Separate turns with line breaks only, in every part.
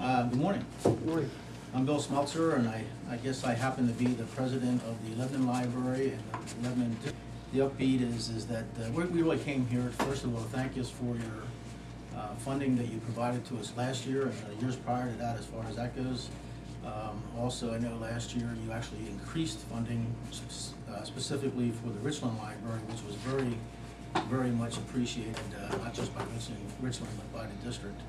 Good morning.
Good morning.
I'm Bill Smeltzer, and I guess I happen to be the president of the Lebanon Library and the Lebanon. The upbeat is that we really came here, first of all, to thank you for your funding that you provided to us last year and the years prior to that as far as that goes. Also, I know last year you actually increased funding specifically for the Richland Library, which was very much appreciated, not just by Richland, but by the district.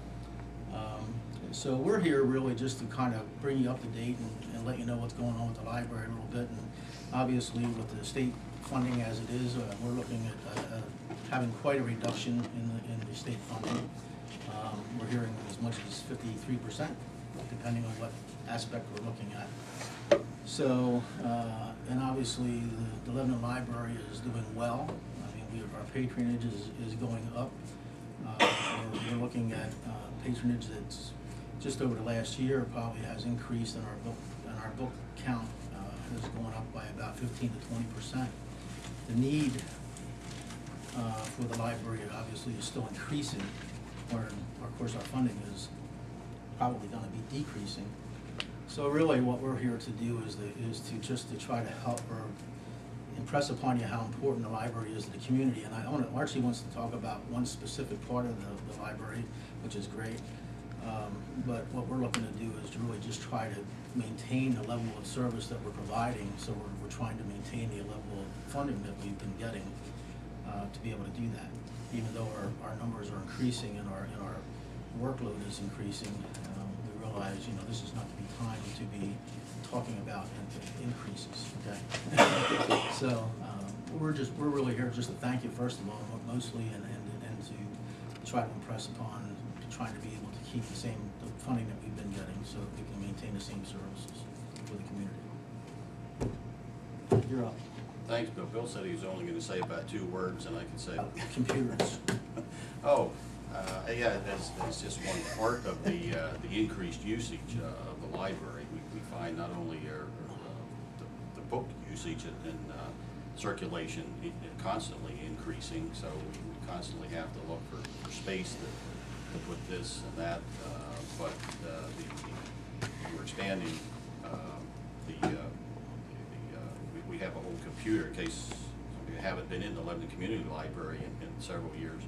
So we're here really just to kind of bring you up to date and let you know what's going on with the library a little bit. And obviously with the state funding as it is, we're looking at having quite a reduction in the state funding. We're hearing as much as 53%, depending on what aspect we're looking at. So, and obviously the Lebanon Library is doing well. I mean, our patronage is going up. We're looking at patronage that's just over the last year probably has increased, and our book count has gone up by about 15 to 20%. The need for the library obviously is still increasing, where of course our funding is probably going to be decreasing. So really what we're here to do is to try to help or impress upon you how important the library is to the community. And Archie wants to talk about one specific part of the library, which is great. But what we're looking to do is to really just try to maintain the level of service that we're providing. So we're trying to maintain the level of funding that we've been getting to be able to do that. Even though our numbers are increasing and our workload is increasing, we realize, you know, this is not to be time to be talking about increases. Okay. So we're really here just to thank you first of all, mostly, and to try to impress upon trying to be able to keep the funding that we've been getting, so that we can maintain the same services for the community. You're up.
Thanks, Bill. Bill said he was only going to say about 2 words, and I can say
computers.
Oh, yeah, that's just one part of the increased usage of the library. We find not only the book usage and circulation constantly increasing, so we constantly have to look for space to put this and that, but we're expanding we have a whole computer, in case you haven't been in the Lebanon Community Library in several years.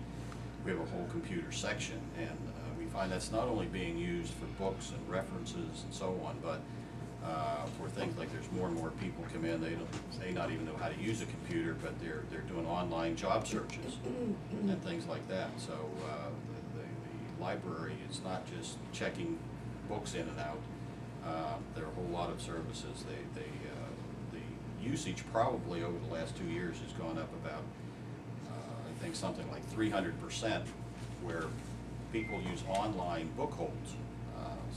We have a whole computer section, and we find that's not only being used for books and references and so on, but for things like there's more and more people come in, they not even know how to use a computer, but they're doing online job searches and things like that. So the library is not just checking books in and out. There are a whole lot of services. The usage probably over the last 2 years has gone up about I think something like 300%, where people use online book holds.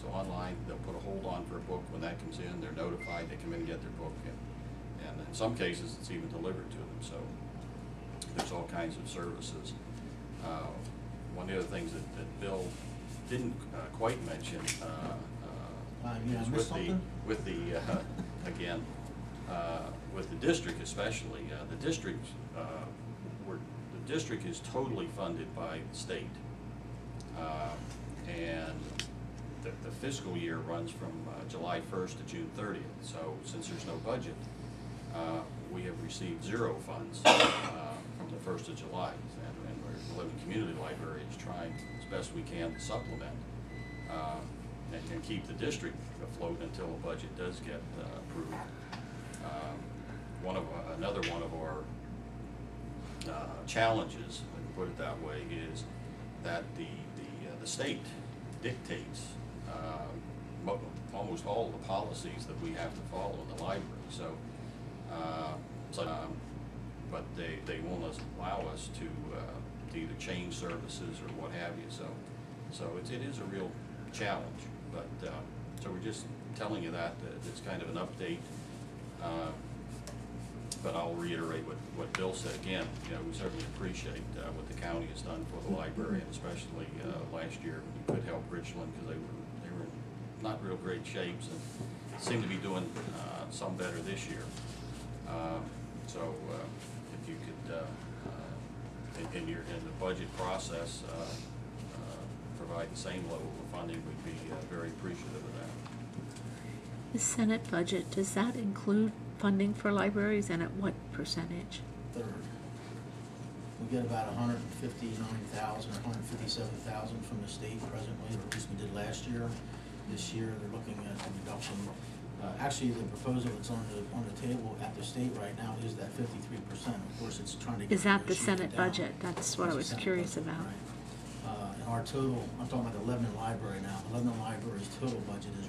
So online, they'll put a hold on for a book. When that comes in, they're notified, they come in and get their book, and in some cases it's even delivered to them. So there's all kinds of services. One of the other things that Bill didn't quite mention is with the district especially. The district is totally funded by the state, and the fiscal year runs from July 1st to June 30th. So since there's no budget, we have received 0 funds from the 1st of July, and the Lebanon Community Library is trying as best we can to supplement and keep the district afloat until a budget does get approved. Another one of our challenges, if I can put it that way, is that the state dictates almost all of the policies that we have to follow in the library. So, but they won't allow us to either change services or what have you. So it is a real challenge. But so we're just telling you that it's kind of an update. But I'll reiterate what Bill said again. You know, we certainly appreciate what the county has done for the library, and especially last year when you could help Richland, because they were in not real great shapes and seem to be doing some better this year. So if you could in the budget process provide the same level of funding, we'd be very very appreciative of that.
The Senate budget, does that include funding for libraries, and at what percentage?
Third. We get about 159,000 or 157,000 from the state presently, or at least we did last year. This year, they're looking at a reduction. Actually, the proposal that's on the table at the state right now is that 53%. Of course, it's trying to get
Is that the
negotiated
Senate
down.
budget? That's what I
That's the
was
Senate
curious
budget,
about.
right. And our total, I'm talking about the Lebanon Library now, the Lebanon Library's total budget is